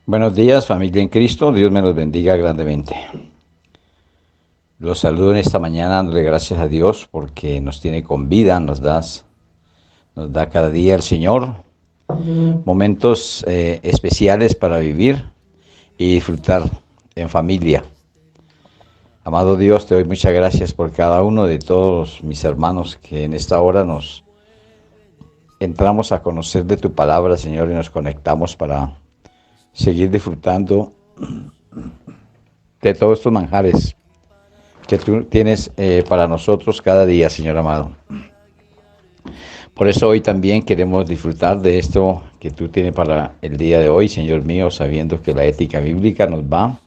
Buenos días, familia en Cristo. Dios me los bendiga grandemente. Los saludo en esta mañana dándole gracias a Dios porque nos tiene con vida, nos da cada día el Señor momentos especiales para vivir y disfrutar en familia. Amado Dios, te doy muchas gracias por cada uno de todos mis hermanos que en esta hora nos entramos a conocer de tu palabra, Señor, y nos conectamos para seguir disfrutando de todos estos manjares que tú tienes para nosotros cada día, Señor amado. Por eso hoy también queremos disfrutar de esto que tú tienes para el día de hoy, Señor mío, sabiendo que la ética bíblica nos va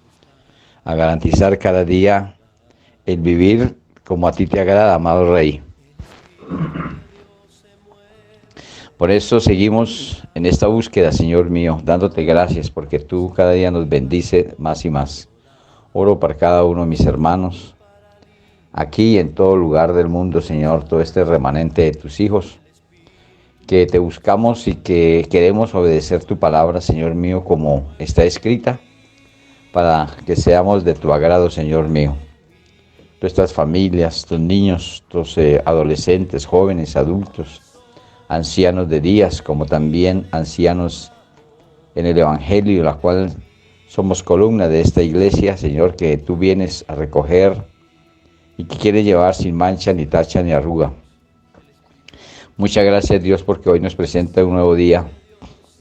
a garantizar cada día el vivir como a ti te agrada, amado Rey. Por eso seguimos en esta búsqueda, Señor mío, dándote gracias porque tú cada día nos bendices más y más. Oro para cada uno de mis hermanos, aquí y en todo lugar del mundo, Señor, todo este remanente de tus hijos, que te buscamos y que queremos obedecer tu palabra, Señor mío, como está escrita, para que seamos de tu agrado, Señor mío. Nuestras familias, tus niños, tus adolescentes, jóvenes, adultos, ancianos de días, como también ancianos en el Evangelio, la cual somos columna de esta iglesia, Señor, que tú vienes a recoger y que quieres llevar sin mancha, ni tacha, ni arruga. Muchas gracias, Dios, porque hoy nos presenta un nuevo día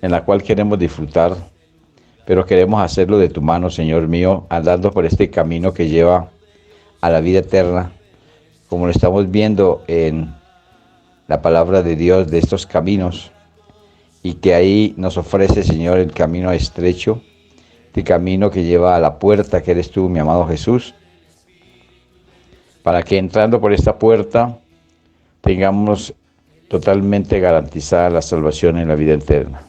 en la cual queremos disfrutar, pero queremos hacerlo de tu mano, Señor mío, andando por este camino que lleva a la vida eterna, como lo estamos viendo en la palabra de Dios de estos caminos, y que ahí nos ofrece, Señor, el camino estrecho, el camino que lleva a la puerta que eres tú, mi amado Jesús, para que entrando por esta puerta tengamos totalmente garantizada la salvación en la vida eterna.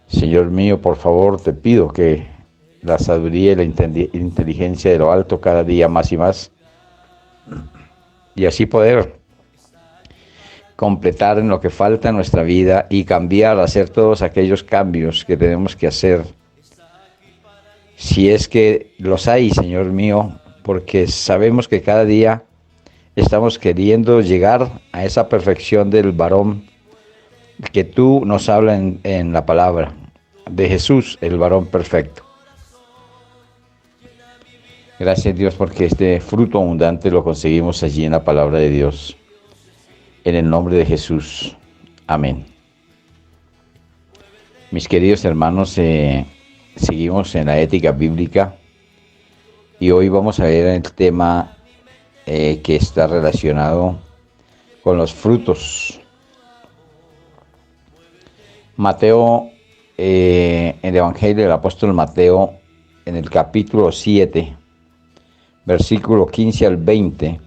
Señor mío, por favor, te pido que la sabiduría y la inteligencia de lo alto cada día más y más, y así poder completar en lo que falta en nuestra vida y cambiar, hacer todos aquellos cambios que tenemos que hacer, si es que los hay, Señor mío, porque sabemos que cada día estamos queriendo llegar a esa perfección del varón que tú nos hablas en la palabra de Jesús, el varón perfecto. Gracias, Dios, porque este fruto abundante lo conseguimos allí en la palabra de Dios. En el nombre de Jesús. Amén. Mis queridos hermanos, seguimos en la ética bíblica y hoy vamos a ver el tema que está relacionado con los frutos. Mateo, en el Evangelio del apóstol Mateo, en el capítulo 7, versículo 15 al 20,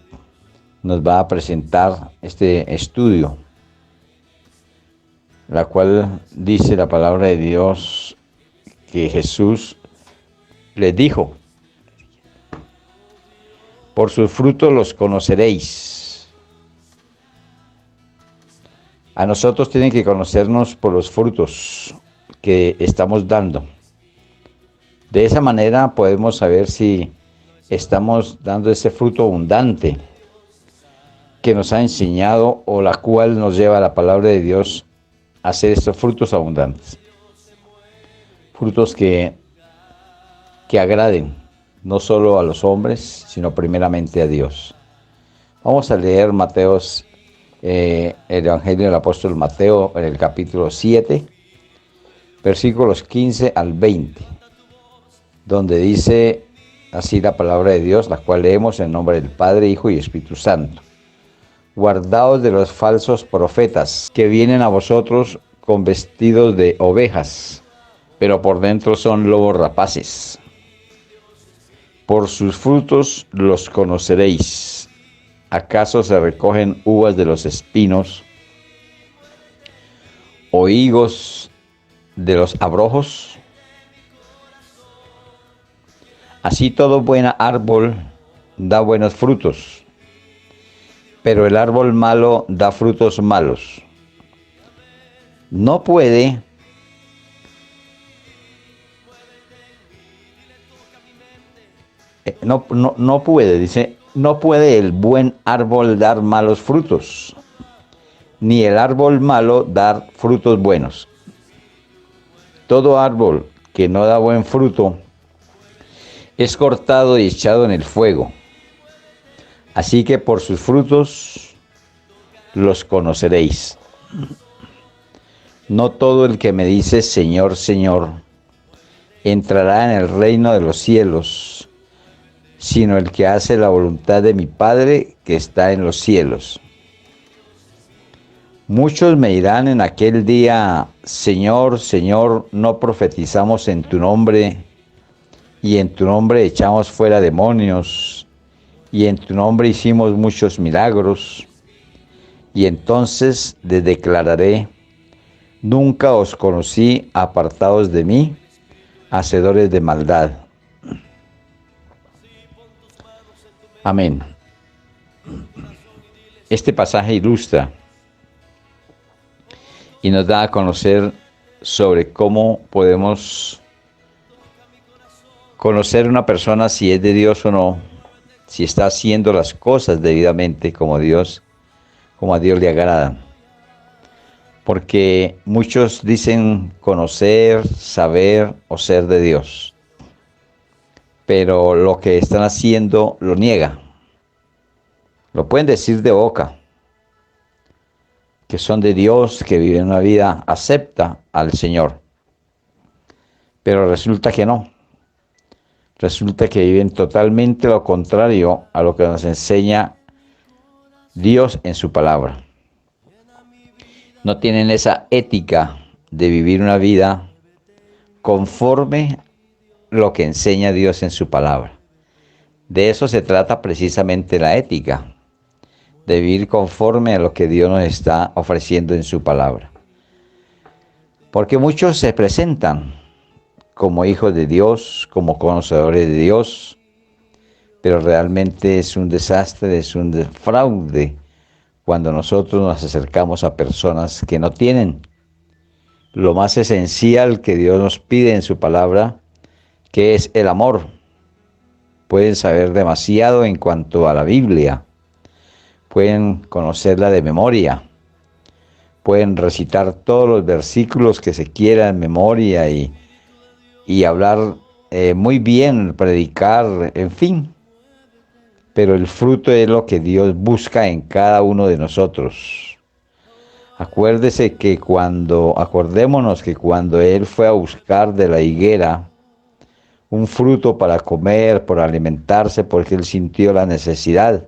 nos va a presentar este estudio, la cual dice la palabra de Dios que Jesús les dijo: por sus frutos los conoceréis. A nosotros tienen que conocernos por los frutos que estamos dando. De esa manera podemos saber si estamos dando ese fruto abundante que nos ha enseñado o la cual nos lleva la palabra de Dios a hacer estos frutos abundantes. Frutos que agraden no solo a los hombres, sino primeramente a Dios. Vamos a leer el Evangelio del apóstol Mateo en el capítulo 7, versículos 15 al 20, donde dice así la palabra de Dios, la cual leemos en nombre del Padre, Hijo y Espíritu Santo. Guardaos de los falsos profetas que vienen a vosotros con vestidos de ovejas, pero por dentro son lobos rapaces. Por sus frutos los conoceréis. ¿Acaso se recogen uvas de los espinos o higos de los abrojos? Así todo buen árbol da buenos frutos, pero el árbol malo da frutos malos. No puede no puede, dice, no puede el buen árbol dar malos frutos, ni el árbol malo dar frutos buenos. Todo árbol que no da buen fruto es cortado y echado en el fuego. Así que por sus frutos los conoceréis. No todo el que me dice Señor, Señor, entrará en el reino de los cielos, sino el que hace la voluntad de mi Padre que está en los cielos. Muchos me dirán en aquel día, Señor, Señor, ¿no profetizamos en tu nombre? Y en tu nombre echamos fuera demonios, y en tu nombre hicimos muchos milagros. Y entonces les declararé, nunca os conocí, apartados de mí, hacedores de maldad. Amén. Este pasaje ilustra y nos da a conocer sobre cómo podemos conocer una persona si es de Dios o no, si está haciendo las cosas debidamente como a Dios le agrada. Porque muchos dicen conocer, saber o ser de Dios, pero lo que están haciendo lo niega. Lo pueden decir de boca, que son de Dios, que viven una vida acepta al Señor, pero resulta que no. Resulta que viven totalmente lo contrario a lo que nos enseña Dios en su palabra. No tienen esa ética de vivir una vida conforme lo que enseña Dios en su palabra. De eso se trata precisamente la ética, de vivir conforme a lo que Dios nos está ofreciendo en su palabra. Porque muchos se presentan como hijos de Dios, como conocedores de Dios, pero realmente es un desastre, es un fraude cuando nosotros nos acercamos a personas que no tienen lo más esencial que Dios nos pide en su palabra, que es el amor. Pueden saber demasiado en cuanto a la Biblia, pueden conocerla de memoria, pueden recitar todos los versículos que se quiera en memoria y hablar muy bien, predicar, en fin. Pero el fruto es lo que Dios busca en cada uno de nosotros. Acordémonos que cuando Él fue a buscar de la higuera un fruto para comer, para alimentarse, porque Él sintió la necesidad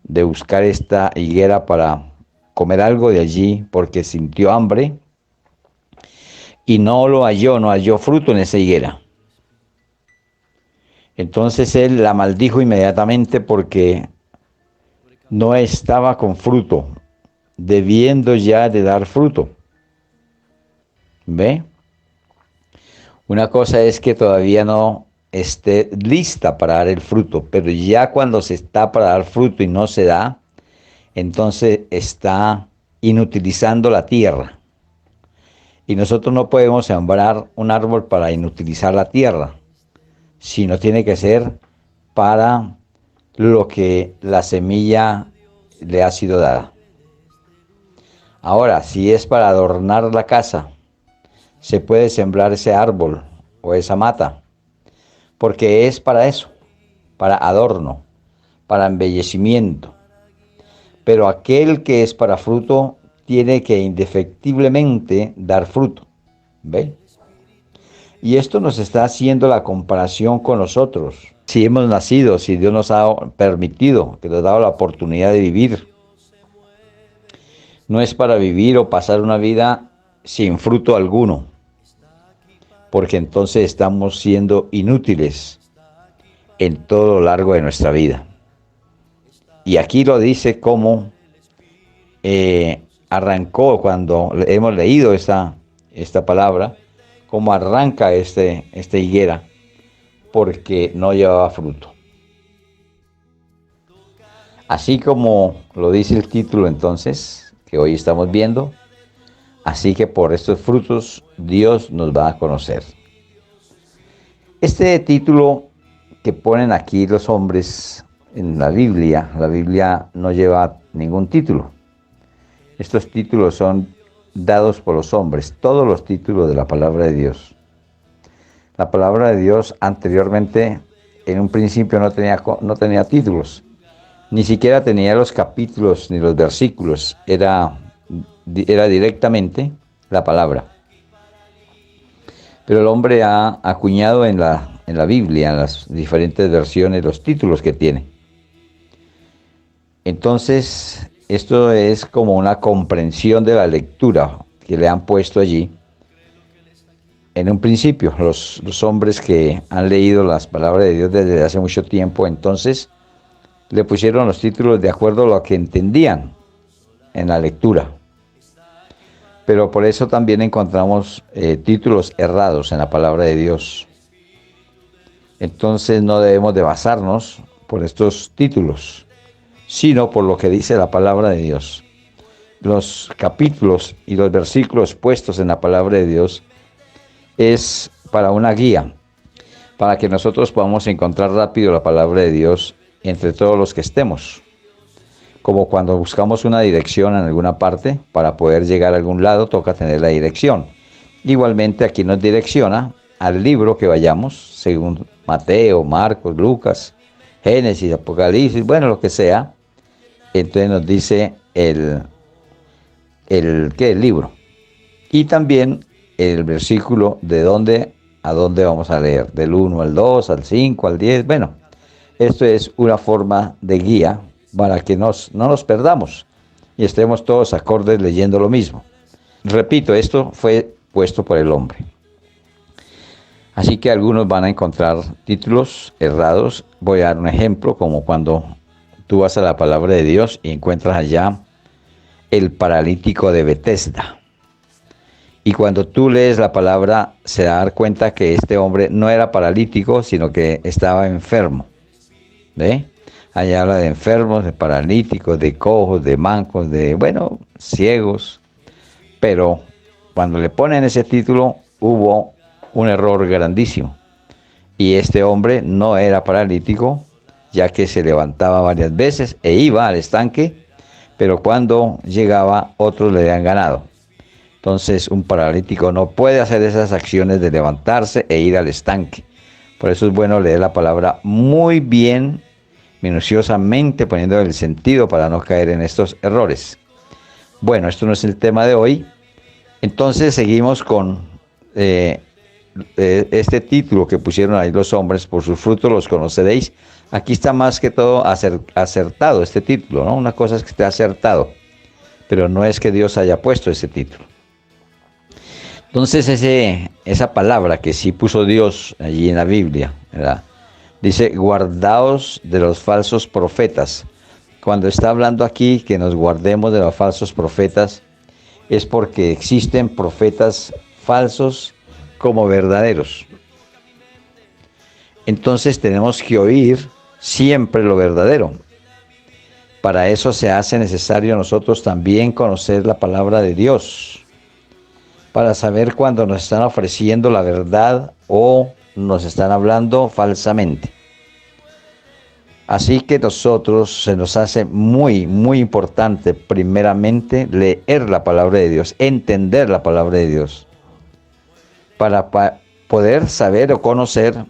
de buscar esta higuera para comer algo de allí, porque sintió hambre, y no halló fruto en esa higuera. Entonces Él la maldijo inmediatamente porque no estaba con fruto, debiendo ya de dar fruto. ¿Ve? Una cosa es que todavía no esté lista para dar el fruto, pero ya cuando se está para dar fruto y no se da, entonces está inutilizando la tierra. Y nosotros no podemos sembrar un árbol para inutilizar la tierra, sino tiene que ser para lo que la semilla le ha sido dada. Ahora, si es para adornar la casa, se puede sembrar ese árbol o esa mata, porque es para eso, para adorno, para embellecimiento. Pero aquel que es para fruto tiene que indefectiblemente dar fruto. ¿Ve? Y esto nos está haciendo la comparación con nosotros. Si hemos nacido, si Dios nos ha permitido, que nos ha dado la oportunidad de vivir, no es para vivir o pasar una vida sin fruto alguno, porque entonces estamos siendo inútiles en todo lo largo de nuestra vida. Y aquí lo dice como arrancó cuando hemos leído esta palabra, cómo arranca esta higuera, porque no llevaba fruto. Así como lo dice el título entonces, que hoy estamos viendo, así que por estos frutos Dios nos va a conocer. Este título que ponen aquí los hombres en la Biblia no lleva ningún título. Estos títulos son dados por los hombres, todos los títulos de la palabra de Dios. La palabra de Dios anteriormente, en un principio, no tenía títulos, ni siquiera tenía los capítulos ni los versículos, era directamente la palabra. Pero el hombre ha acuñado en la Biblia, en las diferentes versiones, los títulos que tiene. Entonces, esto es como una comprensión de la lectura que le han puesto allí. En un principio, los hombres que han leído las palabras de Dios desde hace mucho tiempo, entonces le pusieron los títulos de acuerdo a lo que entendían en la lectura. Pero por eso también encontramos títulos errados en la palabra de Dios. Entonces no debemos de basarnos por estos títulos, sino por lo que dice la palabra de Dios. Los capítulos y los versículos puestos en la palabra de Dios es para una guía, para que nosotros podamos encontrar rápido la palabra de Dios entre todos los que estemos. Como cuando buscamos una dirección en alguna parte, para poder llegar a algún lado toca tener la dirección. Igualmente aquí nos direcciona al libro que vayamos, según Mateo, Marcos, Lucas, Génesis, Apocalipsis, bueno, lo que sea. Entonces nos dice el libro. Y también el versículo de dónde a dónde vamos a leer, del 1 al 2, al 5, al 10. Bueno, esto es una forma de guía para que no nos perdamos y estemos todos acordes leyendo lo mismo. Repito, esto fue puesto por el hombre. Así que algunos van a encontrar títulos errados. Voy a dar un ejemplo, como cuando tú vas a la palabra de Dios y encuentras allá el paralítico de Betesda. Y cuando tú lees la palabra, se da cuenta que este hombre no era paralítico, sino que estaba enfermo. ¿Ve? Allá habla de enfermos, de paralíticos, de cojos, de mancos, ciegos. Pero cuando le ponen ese título, hubo un error grandísimo. Y este hombre no era paralítico, ya que se levantaba varias veces e iba al estanque, pero cuando llegaba, otros le habían ganado. Entonces, un paralítico no puede hacer esas acciones de levantarse e ir al estanque. Por eso es bueno leer la palabra muy bien, minuciosamente, poniendo el sentido para no caer en estos errores. Bueno, esto no es el tema de hoy. Entonces, seguimos con este título que pusieron ahí los hombres: por sus frutos los conoceréis. Aquí está más que todo acertado este título, ¿no? Una cosa es que esté acertado, pero no es que Dios haya puesto ese título. Entonces esa palabra que sí puso Dios allí en la Biblia, ¿verdad? Dice: guardaos de los falsos profetas. Cuando está hablando aquí que nos guardemos de los falsos profetas, es porque existen profetas falsos como verdaderos. Entonces tenemos que oír siempre lo verdadero. Para eso se hace necesario a nosotros también conocer la palabra de Dios, para saber cuando nos están ofreciendo la verdad o nos están hablando falsamente. Así que nosotros se nos hace muy, muy importante primeramente leer la palabra de Dios, entender la palabra de Dios, para poder saber o conocer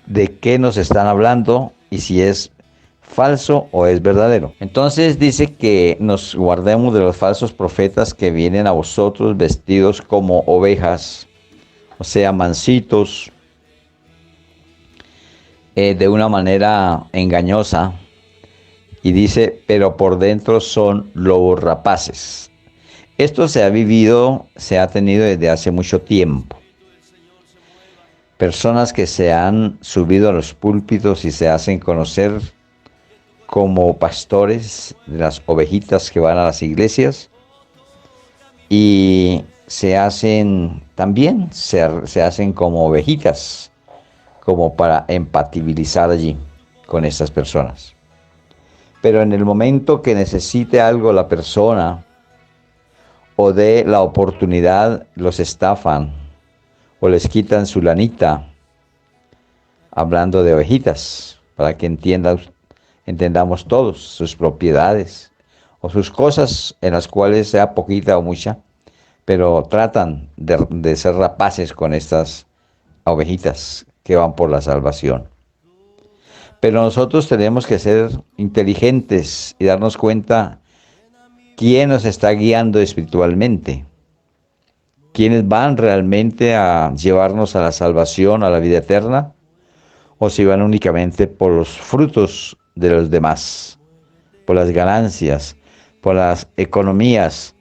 de qué nos están hablando y si es falso o es verdadero. Entonces dice que nos guardemos de los falsos profetas que vienen a vosotros vestidos como ovejas, o sea, mansitos, de una manera engañosa, y dice, pero por dentro son lobos rapaces. Esto se ha tenido desde hace mucho tiempo. Personas que se han subido a los púlpitos y se hacen conocer como pastores de las ovejitas que van a las iglesias, y se hacen como ovejitas, como para empatizar allí con estas personas. Pero en el momento que necesite algo la persona o dé la oportunidad, los estafan o les quitan su lanita hablando de ovejitas, para que entendamos todos sus propiedades o sus cosas en las cuales sea poquita o mucha, pero tratan de ser rapaces con estas ovejitas que van por la salvación. Pero nosotros tenemos que ser inteligentes y darnos cuenta quién nos está guiando espiritualmente, quiénes van realmente a llevarnos a la salvación, a la vida eterna, o si van únicamente por los frutos de los demás, por las ganancias, por las economías,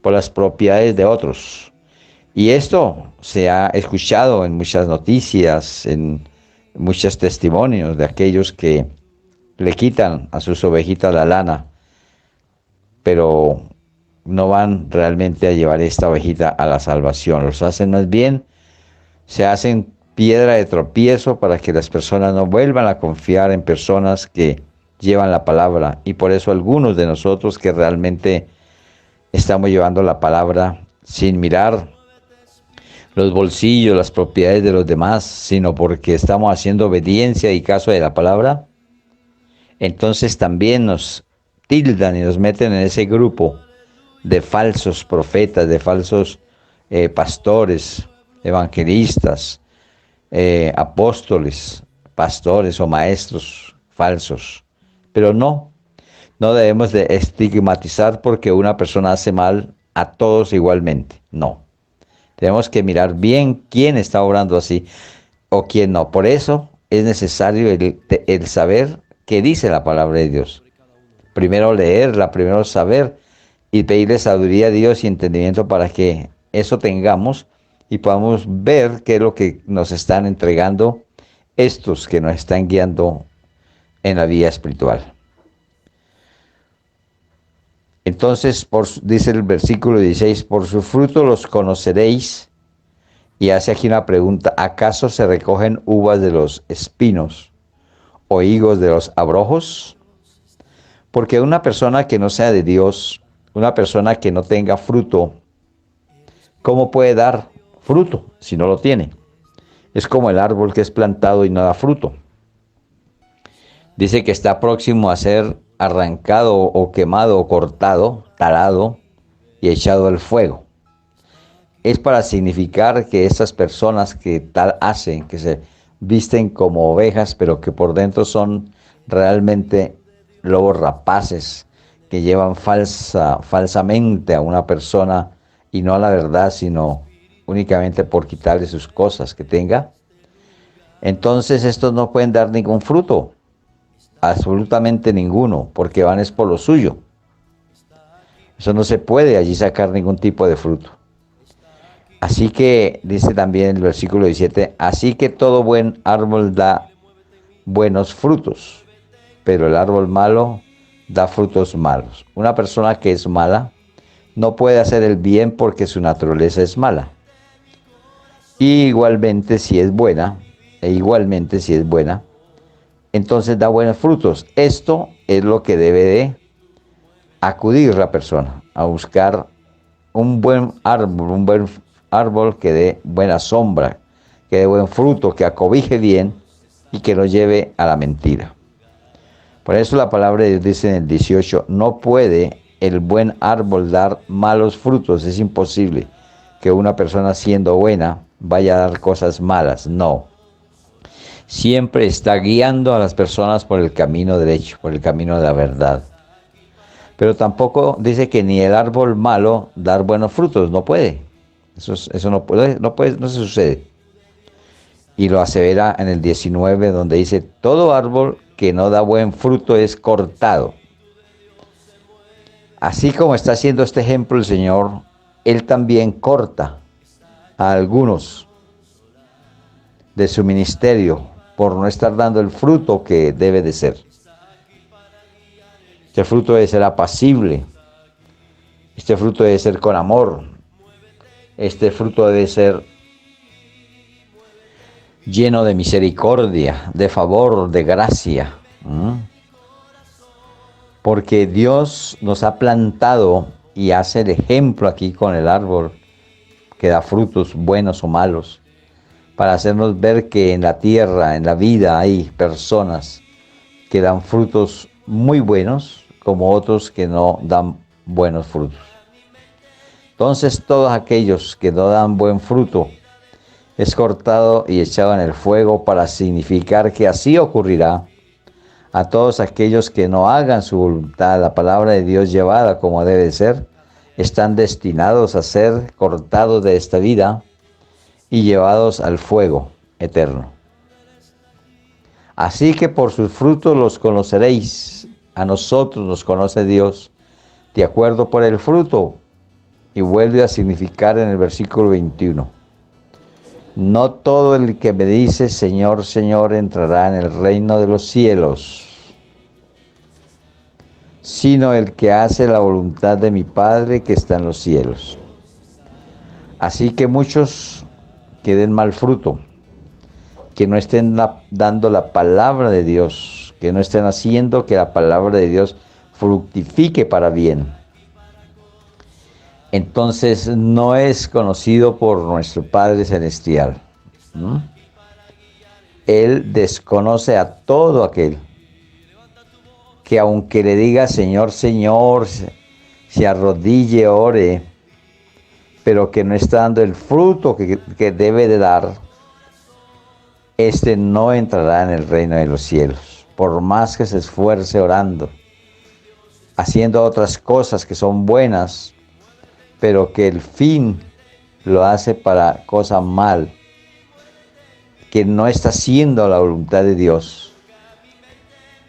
por las propiedades de otros. Y esto se ha escuchado en muchas noticias, en muchos testimonios de aquellos que le quitan a sus ovejitas la lana, pero no van realmente a llevar esta ovejita a la salvación. Los hacen más bien, se hacen piedra de tropiezo para que las personas no vuelvan a confiar en personas que llevan la palabra. Y por eso algunos de nosotros que realmente estamos llevando la palabra sin mirar los bolsillos, las propiedades de los demás, sino porque estamos haciendo obediencia y caso de la palabra, entonces también nos tildan y nos meten en ese grupo de falsos profetas, de falsos pastores, evangelistas, apóstoles, pastores o maestros falsos. Pero no debemos de estigmatizar porque una persona hace mal a todos igualmente, no. Tenemos que mirar bien quién está obrando así o quién no. Por eso es necesario el saber qué dice la palabra de Dios. Primero leerla, primero saber y pedirle sabiduría a Dios y entendimiento para que eso tengamos y podamos ver qué es lo que nos están entregando estos que nos están guiando en la vida espiritual. Entonces, dice el versículo 16, por su fruto los conoceréis. Y hace aquí una pregunta, ¿acaso se recogen uvas de los espinos o higos de los abrojos? Porque una persona que no sea de Dios, una persona que no tenga fruto, ¿cómo puede dar fruto si no lo tiene? Es como el árbol que es plantado y no da fruto. Dice que está próximo a ser arrancado o quemado o cortado, talado y echado al fuego. Es para significar que esas personas que tal hacen, que se visten como ovejas, pero que por dentro son realmente lobos rapaces, que llevan falsamente a una persona y no a la verdad, sino únicamente por quitarle sus cosas que tenga. Entonces estos no pueden dar ningún fruto, absolutamente ninguno, porque van es por lo suyo. Eso no se puede allí sacar ningún tipo de fruto. Así que, dice también el versículo 17, así que todo buen árbol da buenos frutos, pero el árbol malo da frutos malos. Una persona que es mala no puede hacer el bien porque su naturaleza es mala. Y igualmente si es buena, entonces da buenos frutos. Esto es lo que debe de acudir la persona, a buscar un buen árbol que dé buena sombra, que dé buen fruto, que acobije bien y que no lleve a la mentira. Por eso la palabra de Dios dice en el 18, no puede el buen árbol dar malos frutos, es imposible que una persona siendo buena vaya a dar cosas malas, no. Siempre está guiando a las personas por el camino derecho, por el camino de la verdad. Pero tampoco dice que ni el árbol malo dar buenos frutos, no puede. Eso no puede, no se sucede. Y lo asevera en el 19, donde dice, todo árbol que no da buen fruto es cortado. Así como está haciendo este ejemplo el Señor, Él también corta a algunos de su ministerio por no estar dando el fruto que debe de ser. Este fruto debe ser apacible. Este fruto debe ser con amor. Este fruto debe ser lleno de misericordia, de favor, de gracia. Porque Dios nos ha plantado y hace el ejemplo aquí con el árbol que da frutos buenos o malos. para hacernos ver que en la tierra, en la vida, hay personas que dan frutos muy buenos, como otros que no dan buenos frutos. Entonces todos aquellos que no dan buen fruto es cortado y echado en el fuego, para significar que así ocurrirá a todos aquellos que no hagan su voluntad. La palabra de Dios llevada como debe ser, están destinados a ser cortados de esta vida y llevados al fuego eterno. Así que por sus frutos los conoceréis. A nosotros nos conoce Dios de acuerdo por el fruto. Y vuelve a significar en el versículo 21. No todo el que me dice Señor, Señor entrará en el reino de los cielos, sino el que hace la voluntad de mi Padre que está en los cielos. Así que muchos que den mal fruto, que no estén dando la palabra de Dios, que no estén haciendo que la palabra de Dios fructifique para bien, entonces no es conocido por nuestro Padre Celestial. Él desconoce a todo aquel que, aunque le diga Señor, Señor, se arrodille, ore, pero que no está dando el fruto que debe de dar, este no entrará en el reino de los cielos, por más que se esfuerce orando, haciendo otras cosas que son buenas, pero que el fin lo hace para cosa mal, que no está haciendo la voluntad de Dios,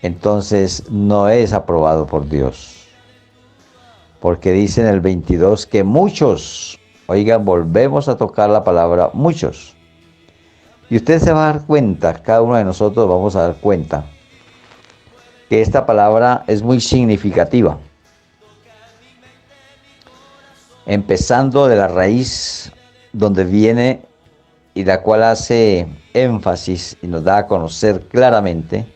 entonces no es aprobado por Dios. Porque dice en el 22 que muchos, oigan, volvemos a tocar la palabra muchos. Y usted se va a dar cuenta, cada uno de nosotros vamos a dar cuenta, que esta palabra es muy significativa. Empezando de la raíz donde viene y la cual hace énfasis y nos da a conocer claramente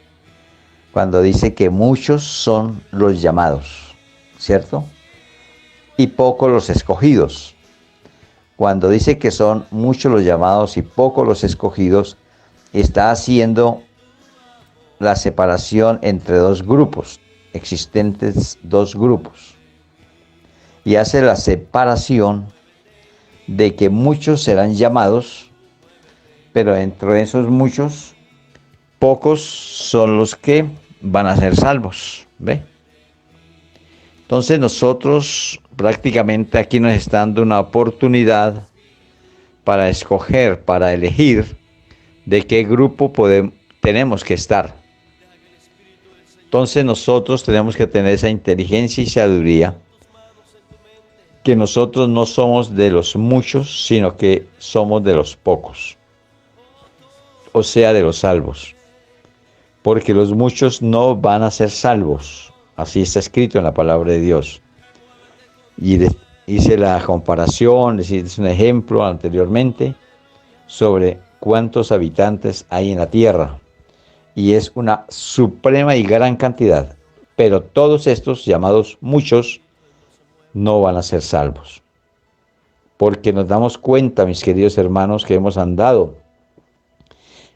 cuando dice que muchos son los llamados, ¿cierto? Y pocos los escogidos. Cuando dice que son muchos los llamados y pocos los escogidos, está haciendo la separación entre dos grupos, existentes dos grupos. Y hace la separación de que muchos serán llamados, pero dentro de esos muchos, pocos son los que van a ser salvos. ¿Ve? Entonces nosotros prácticamente aquí nos está dando una oportunidad para escoger, para elegir de qué grupo tenemos que estar. Entonces nosotros tenemos que tener esa inteligencia y sabiduría, que nosotros no somos de los muchos, sino que somos de los pocos, o sea, de los salvos, porque los muchos no van a ser salvos, así está escrito en la palabra de Dios. Y hice la comparación, les hice un ejemplo anteriormente sobre cuántos habitantes hay en la tierra, y es una suprema y gran cantidad, pero todos estos llamados muchos no van a ser salvos, porque nos damos cuenta, mis queridos hermanos, que hemos andado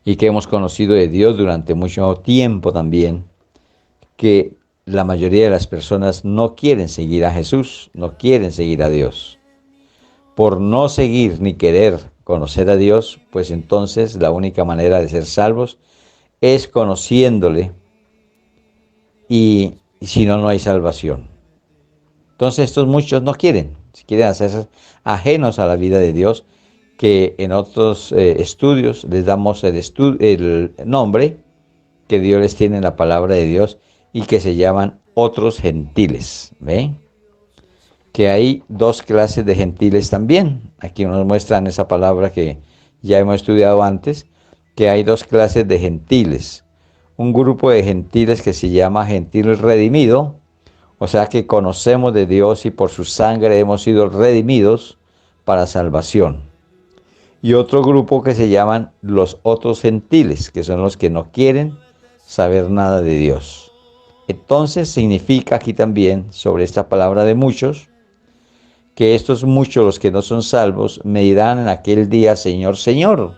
y que hemos conocido de Dios durante mucho tiempo también, que la mayoría de las personas no quieren seguir a Jesús, no quieren seguir a Dios. Por no seguir ni querer conocer a Dios, pues entonces la única manera de ser salvos es conociéndole, y si no, no hay salvación. Entonces estos muchos no quieren hacerse ajenos a la vida de Dios, que en otros estudios les damos el nombre que Dios les tiene en la palabra de Dios, y que se llaman otros gentiles. ¿Ve? Que hay dos clases de gentiles también. Aquí nos muestran esa palabra que ya hemos estudiado antes, que hay dos clases de gentiles. Un grupo de gentiles que se llama gentil redimido, o sea que conocemos de Dios y por su sangre hemos sido redimidos para salvación. Y otro grupo que se llaman los otros gentiles, que son los que no quieren saber nada de Dios. Entonces significa aquí también, sobre esta palabra de muchos, que estos muchos, los que no son salvos, me dirán en aquel día, Señor, Señor.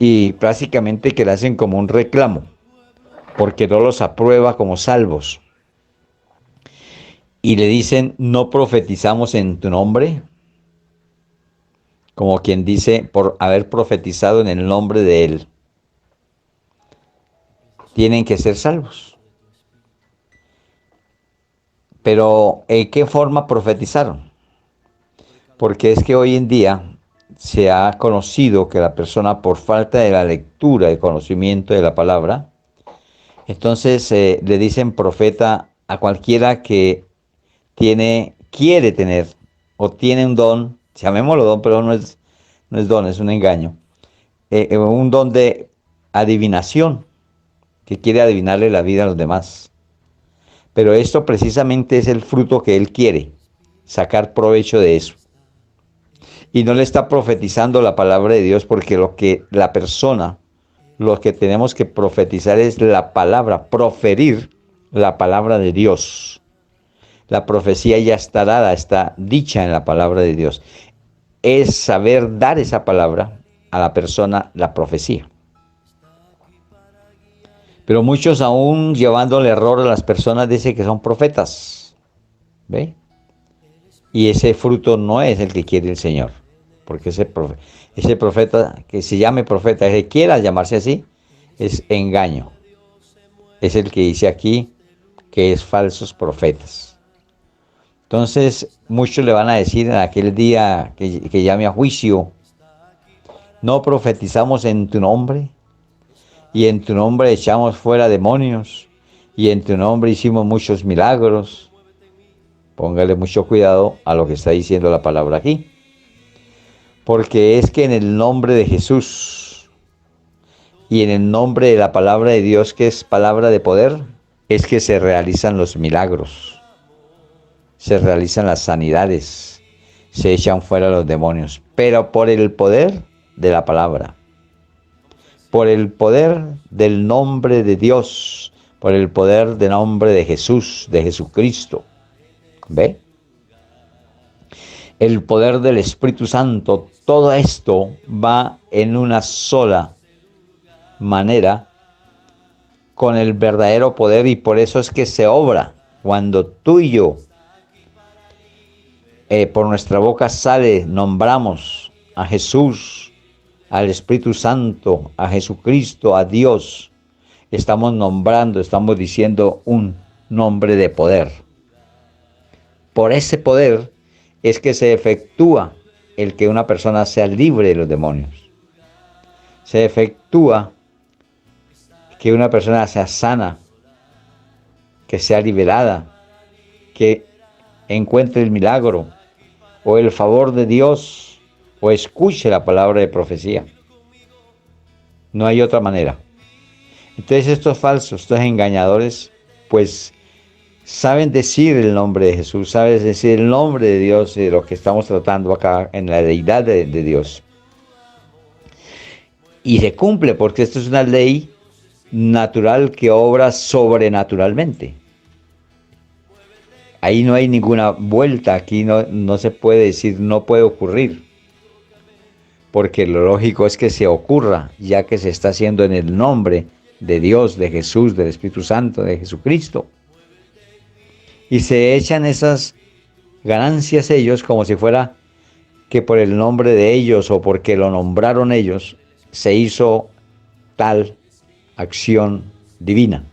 y prácticamente que le hacen como un reclamo, porque no los aprueba como salvos. Y le dicen, no profetizamos en tu nombre, como quien dice, por haber profetizado en el nombre de él. Tienen que ser salvos. Pero ¿en qué forma profetizaron? Porque es que hoy en día se ha conocido que la persona, por falta de la lectura y conocimiento de la palabra, entonces le dicen profeta a cualquiera que quiere tener o tiene un don, llamémoslo don, pero no es don, es un engaño, un don de adivinación, que quiere adivinarle la vida a los demás. Pero esto precisamente es el fruto que él quiere, sacar provecho de eso. Y no le está profetizando la palabra de Dios, porque lo que tenemos que profetizar es la palabra, proferir la palabra de Dios. La profecía ya está dada, está dicha en la palabra de Dios. Es saber dar esa palabra a la persona, la profecía. Pero muchos, aún llevando el error a las personas, dicen que son profetas. ¿Ve? Y ese fruto no es el que quiere el Señor. Porque ese profeta que se llame profeta, que quiera llamarse así, es engaño. Es el que dice aquí que es falsos profetas. Entonces, muchos le van a decir en aquel día que llame a juicio, no profetizamos en tu nombre, y en tu nombre echamos fuera demonios, y en tu nombre hicimos muchos milagros. Póngale mucho cuidado a lo que está diciendo la palabra aquí. Porque es que en el nombre de Jesús y en el nombre de la palabra de Dios, que es palabra de poder, es que se realizan los milagros, se realizan las sanidades, se echan fuera los demonios, pero por el poder de la palabra, por el poder del nombre de Dios, por el poder del nombre de Jesús, de Jesucristo. ¿Ve? El poder del Espíritu Santo, todo esto va en una sola manera con el verdadero poder, y por eso es que se obra cuando tú y yo por nuestra boca sale, nombramos a Jesús, al Espíritu Santo, a Jesucristo, a Dios. Estamos nombrando, estamos diciendo un nombre de poder. Por ese poder es que se efectúa el que una persona sea libre de los demonios. Se efectúa que una persona sea sana, que sea liberada, que encuentre el milagro o el favor de Dios o escuche la palabra de profecía. No hay otra manera. Entonces estos falsos, estos engañadores, pues saben decir el nombre de Jesús, saben decir el nombre de Dios, de lo que estamos tratando acá en la deidad de Dios. Y se cumple porque esto es una ley natural que obra sobrenaturalmente. Ahí no hay ninguna vuelta, aquí no se puede decir, no puede ocurrir. Porque lo lógico es que se ocurra, ya que se está haciendo en el nombre de Dios, de Jesús, del Espíritu Santo, de Jesucristo. Y se echan esas ganancias ellos como si fuera que por el nombre de ellos o porque lo nombraron ellos, se hizo tal acción divina.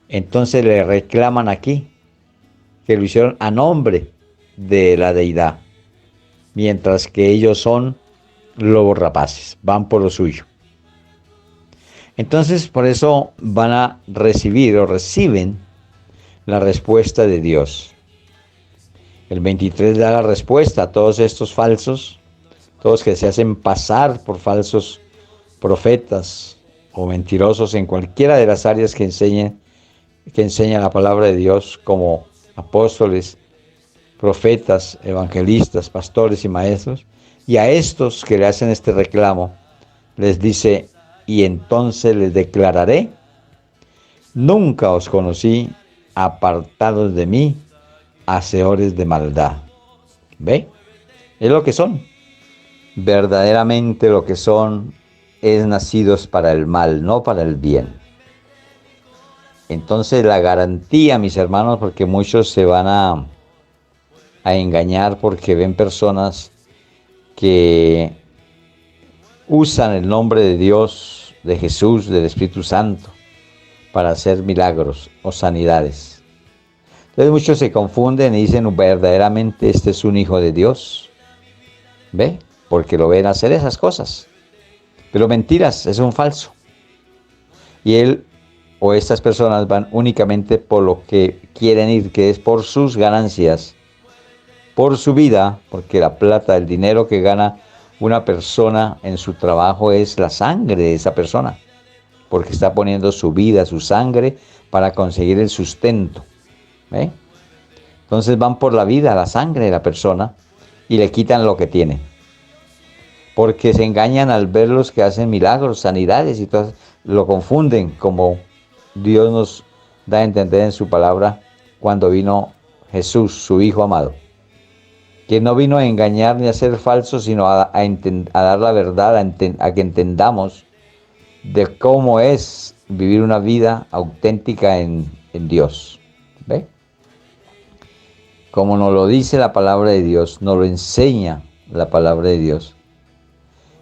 Entonces le reclaman aquí que lo hicieron a nombre de la deidad, mientras que ellos son lobos rapaces, van por lo suyo. Entonces, por eso van a recibir o reciben la respuesta de Dios. El 23 da la respuesta a todos estos falsos, todos que se hacen pasar por falsos profetas o mentirosos en cualquiera de las áreas que enseña la palabra de Dios, como apóstoles, profetas, evangelistas, pastores y maestros. Y a estos que le hacen este reclamo, les dice, y entonces les declararé, nunca os conocí, apartados de mí, hacedores de maldad. ¿Ve? Es lo que son, verdaderamente lo que son es nacidos para el mal, no para el bien. Entonces la garantía, mis hermanos, porque muchos se van a engañar porque ven personas que usan el nombre de Dios, de Jesús, del Espíritu Santo, para hacer milagros o sanidades. Entonces muchos se confunden y dicen, verdaderamente este es un hijo de Dios. ¿Ve? Porque lo ven hacer esas cosas. Pero mentiras, es un falso. Y él o estas personas van únicamente por lo que quieren ir, que es por sus ganancias, por su vida, porque la plata, el dinero que gana una persona en su trabajo es la sangre de esa persona, porque está poniendo su vida, su sangre, para conseguir el sustento. ¿Ve? Entonces van por la vida, la sangre de la persona, y le quitan lo que tiene. Porque se engañan al ver los que hacen milagros, sanidades y todo, lo confunden, como Dios nos da a entender en su palabra cuando vino Jesús, su Hijo amado, que no vino a engañar ni a ser falso, sino a dar la verdad, a que entendamos de cómo es vivir una vida auténtica en Dios. ¿Ve? Como nos lo dice la palabra de Dios, nos lo enseña la palabra de Dios.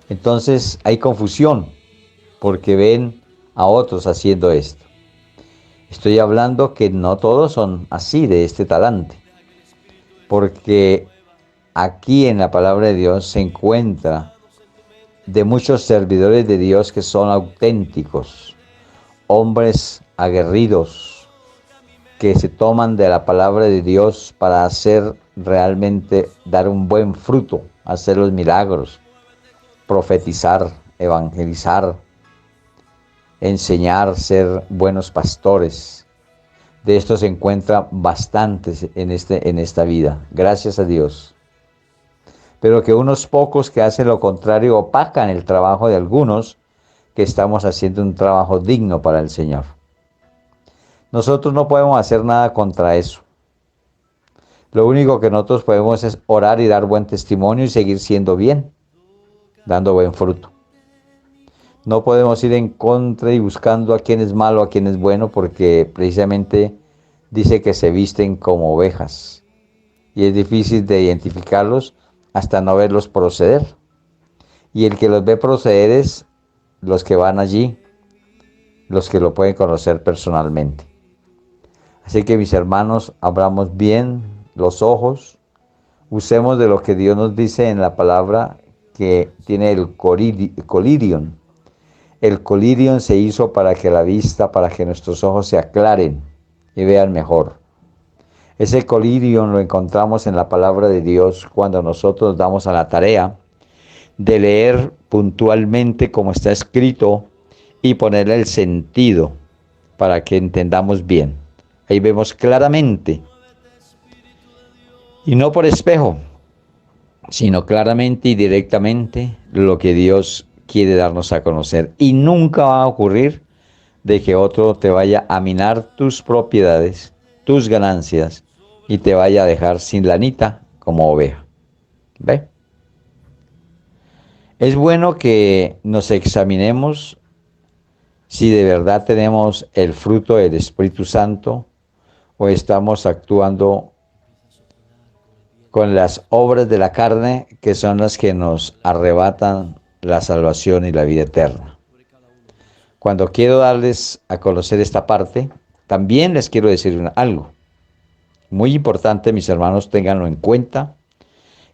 Entonces hay confusión porque ven a otros haciendo esto. Estoy hablando que no todos son así, de este talante, porque aquí en la palabra de Dios se encuentra de muchos servidores de Dios que son auténticos, hombres aguerridos, que se toman de la palabra de Dios para hacer realmente, dar un buen fruto, hacer los milagros, profetizar, evangelizar, enseñar, ser buenos pastores. De esto se encuentran bastantes en esta vida, gracias a Dios. Pero que unos pocos que hacen lo contrario opacan el trabajo de algunos que estamos haciendo un trabajo digno para el Señor. Nosotros no podemos hacer nada contra eso. Lo único que nosotros podemos es orar y dar buen testimonio y seguir siendo bien, dando buen fruto. No podemos ir en contra y buscando a quién es malo, a quién es bueno, porque precisamente dice que se visten como ovejas. Y es difícil de identificarlos hasta no verlos proceder. Y el que los ve proceder es los que van allí, los que lo pueden conocer personalmente. Así que mis hermanos, abramos bien los ojos, usemos de lo que Dios nos dice en la palabra, que tiene el colirion. El colirion se hizo para que la vista, para que nuestros ojos se aclaren y vean mejor. Ese colirion lo encontramos en la palabra de Dios cuando nosotros damos a la tarea de leer puntualmente como está escrito y ponerle el sentido para que entendamos bien. Ahí vemos claramente, y no por espejo, sino claramente y directamente lo que Dios quiere darnos a conocer. Y nunca va a ocurrir de que otro te vaya a minar tus propiedades, tus ganancias, y te vaya a dejar sin lanita como oveja. ¿Ve? Es bueno que nos examinemos si de verdad tenemos el fruto del Espíritu Santo o estamos actuando con las obras de la carne, que son las que nos arrebatan la salvación y la vida eterna. Cuando quiero darles a conocer esta parte, también les quiero decir algo muy importante, mis hermanos, ténganlo en cuenta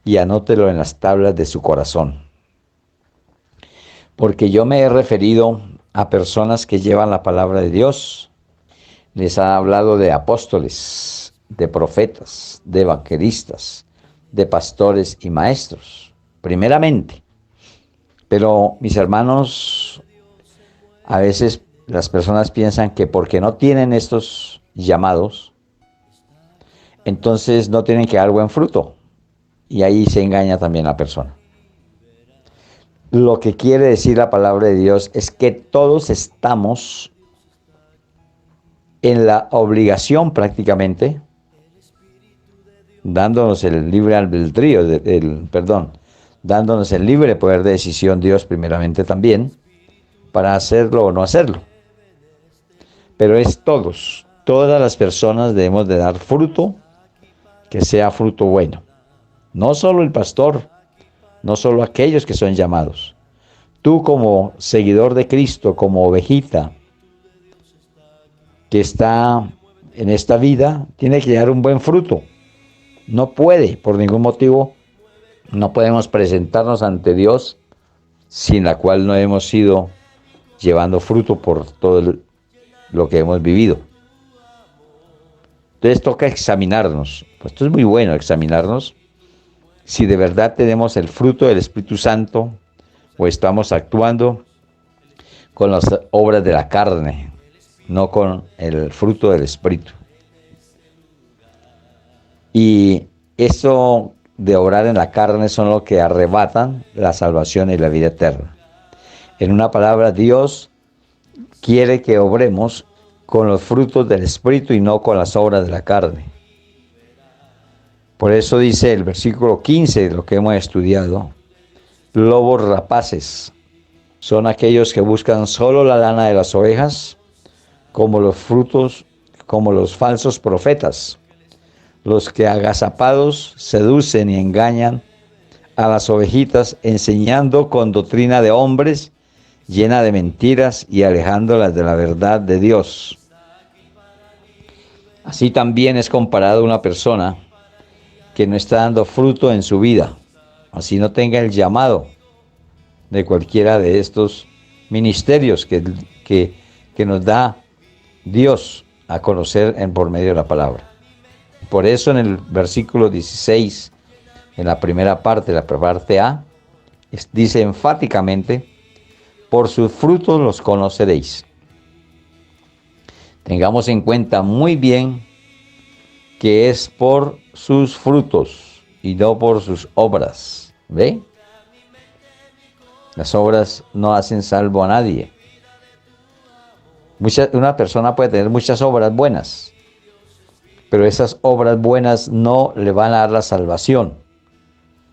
y anótelo en las tablas de su corazón. Porque yo me he referido a personas que llevan la palabra de Dios. Les ha hablado de apóstoles, de profetas, de evangelistas, de pastores y maestros, primeramente. Pero mis hermanos, a veces las personas piensan que porque no tienen estos llamados, entonces no tienen que dar buen fruto. Y ahí se engaña también la persona. Lo que quiere decir la palabra de Dios es que todos estamos en la obligación prácticamente, dándonos el libre albedrío, dándonos el libre poder de decisión Dios primeramente también, para hacerlo o no hacerlo. Pero es todas las personas debemos de dar fruto, que sea fruto bueno. No solo el pastor, no solo aquellos que son llamados. Tú como seguidor de Cristo, como ovejita que está en esta vida, tiene que dar un buen fruto. No puede, por ningún motivo, no podemos presentarnos ante Dios sin la cual no hemos ido llevando fruto por todo lo que hemos vivido. Entonces toca examinarnos. Pues esto es muy bueno, examinarnos si de verdad tenemos el fruto del Espíritu Santo o estamos actuando con las obras de la carne, no con el fruto del Espíritu. Y eso de obrar en la carne son lo que arrebatan la salvación y la vida eterna. En una palabra, Dios quiere que obremos con los frutos del Espíritu y no con las obras de la carne. Por eso dice el versículo 15 de lo que hemos estudiado: lobos rapaces son aquellos que buscan solo la lana de las ovejas, como los frutos, como los falsos profetas, los que agazapados seducen y engañan a las ovejitas, enseñando con doctrina de hombres, llena de mentiras y alejándolas de la verdad de Dios. Así también es comparado una persona que no está dando fruto en su vida, así no tenga el llamado de cualquiera de estos ministerios que nos da Dios a conocer por medio de la palabra. Por eso en el versículo 16, en la primera parte, la parte A, dice enfáticamente: por sus frutos los conoceréis. Tengamos en cuenta muy bien que es por sus frutos y no por sus obras. ¿Ve? Las obras no hacen salvo a nadie. Una persona puede tener muchas obras buenas, pero esas obras buenas no le van a dar la salvación,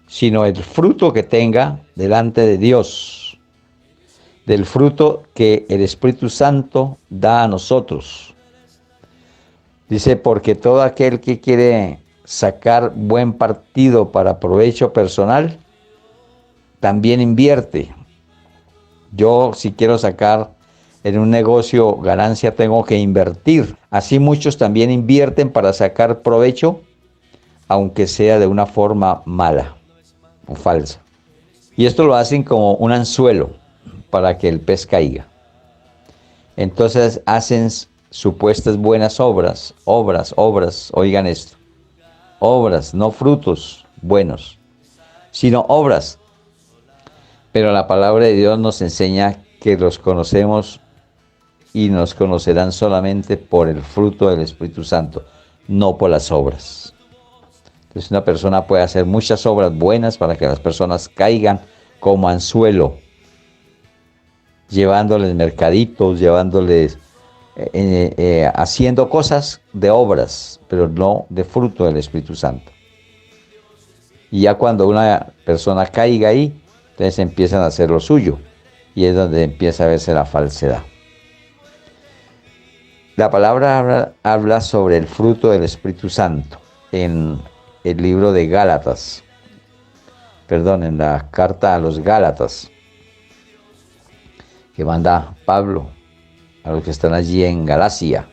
sino el fruto que tenga delante de Dios, del fruto que el Espíritu Santo da a nosotros. Dice: porque todo aquel que quiere sacar buen partido para provecho personal, también invierte. Yo, si quiero sacar en un negocio ganancia, tengo que invertir. Así muchos también invierten para sacar provecho, aunque sea de una forma mala o falsa. Y esto lo hacen como un anzuelo para que el pez caiga. Entonces hacen supuestas buenas obras, oigan esto: obras, no frutos buenos, sino obras. Pero la palabra de Dios nos enseña que los conocemos y nos conocerán solamente por el fruto del Espíritu Santo, no por las obras. Entonces una persona puede hacer muchas obras buenas para que las personas caigan como anzuelo, llevándoles mercaditos, llevándoles, haciendo cosas de obras, pero no de fruto del Espíritu Santo. Y ya cuando una persona caiga ahí, entonces empiezan a hacer lo suyo, y es donde empieza a verse la falsedad. La palabra habla sobre el fruto del Espíritu Santo en el libro de Gálatas, en la carta a los Gálatas, que manda Pablo a los que están allí en Galacia.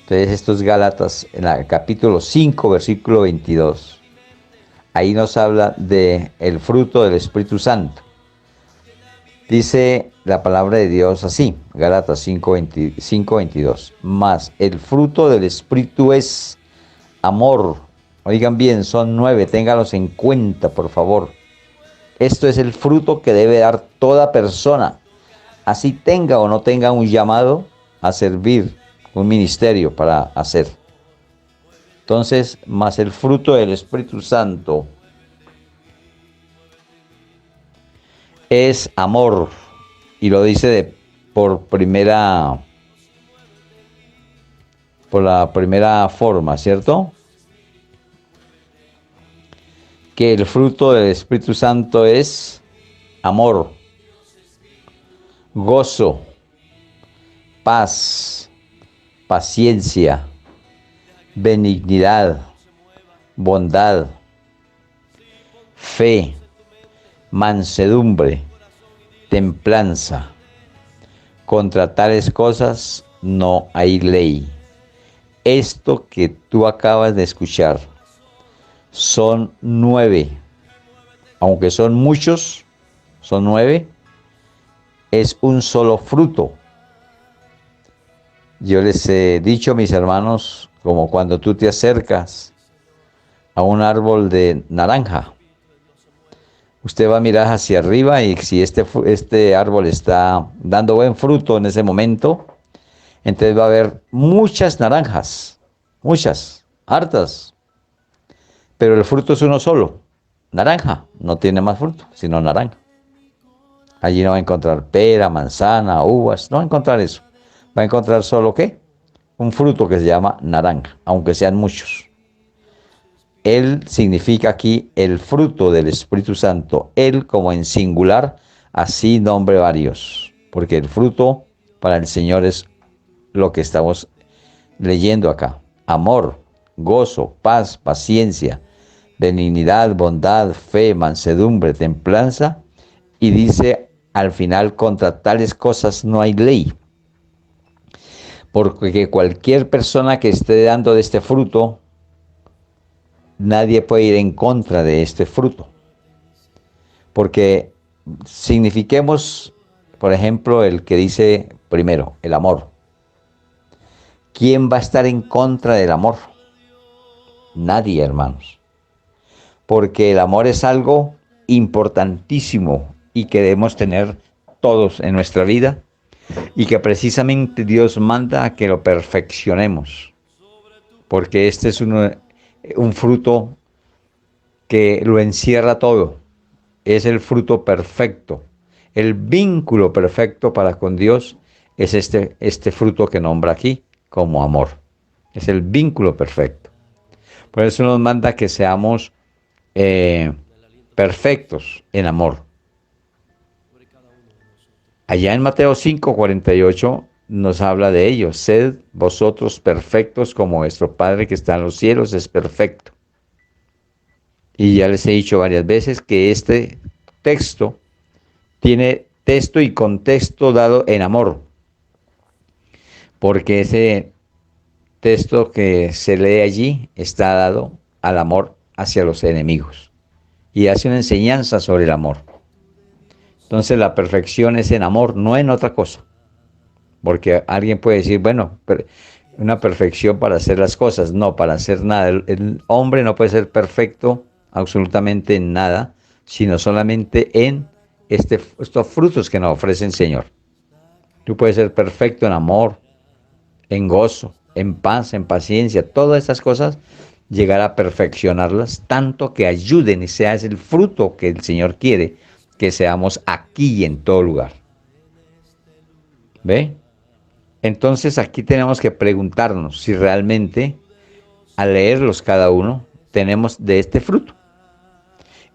Entonces estos Gálatas, en el capítulo 5, versículo 22, ahí nos habla de el fruto del Espíritu Santo. Dice la palabra de Dios así, Gálatas 5:22. Mas el fruto del Espíritu es amor. Oigan bien, son 9, ténganlos en cuenta, por favor. Esto es el fruto que debe dar toda persona, así tenga o no tenga un llamado a servir, un ministerio para hacer. Entonces, más el fruto del Espíritu Santo es amor, y lo dice por la primera forma, ¿cierto? Que el fruto del Espíritu Santo es amor. gozo, paz, paciencia, benignidad, bondad, fe, mansedumbre, templanza. Contra tales cosas no hay ley. Esto que tú acabas de escuchar son 9, aunque son muchos, son 9, es un solo fruto. Yo les he dicho, mis hermanos, como cuando tú te acercas a un árbol de naranja, usted va a mirar hacia arriba y si este árbol está dando buen fruto en ese momento, entonces va a haber muchas naranjas, muchas, hartas, pero el fruto es uno solo, naranja, no tiene más fruto, sino naranja. Allí no va a encontrar pera, manzana, uvas, no va a encontrar eso. Va a encontrar solo ¿qué? Un fruto que se llama naranja, aunque sean muchos. Él significa aquí el fruto del Espíritu Santo. Él como en singular, así nombre varios. Porque el fruto para el Señor es lo que estamos leyendo acá. Amor, gozo, paz, paciencia, benignidad, bondad, fe, mansedumbre, templanza. Y dice al final, contra tales cosas no hay ley. Porque cualquier persona que esté dando de este fruto, nadie puede ir en contra de este fruto. Porque signifiquemos, por ejemplo, el que dice primero, el amor. ¿Quién va a estar en contra del amor? Nadie, hermanos. Porque el amor es algo importantísimo y que debemos tener todos en nuestra vida y que precisamente Dios manda a que lo perfeccionemos. Porque este es un fruto que lo encierra todo. Es el fruto perfecto. El vínculo perfecto para con Dios es este fruto que nombra aquí como amor. Es el vínculo perfecto. Por eso nos manda que seamos perfectos en amor. Allá en Mateo 5:48 nos habla de ello. Sed vosotros perfectos como vuestro Padre que está en los cielos es perfecto. Y ya les he dicho varias veces que este texto tiene texto y contexto dado en amor. Porque ese texto que se lee allí está dado al amor hacia los enemigos. Y hace una enseñanza sobre el amor. Entonces la perfección es en amor, no en otra cosa. Porque alguien puede decir, bueno, una perfección para hacer las cosas. No, para hacer nada. El hombre no puede ser perfecto absolutamente en nada, sino solamente en estos frutos que nos ofrece el Señor. Tú puedes ser perfecto en amor, en gozo, en paz, en paciencia, todas estas cosas, llegar a perfeccionarlas, tanto que ayuden y sea el fruto que el Señor quiere que seamos aquí y en todo lugar. ¿Ve? Entonces aquí tenemos que preguntarnos si realmente al leerlos cada uno tenemos de este fruto.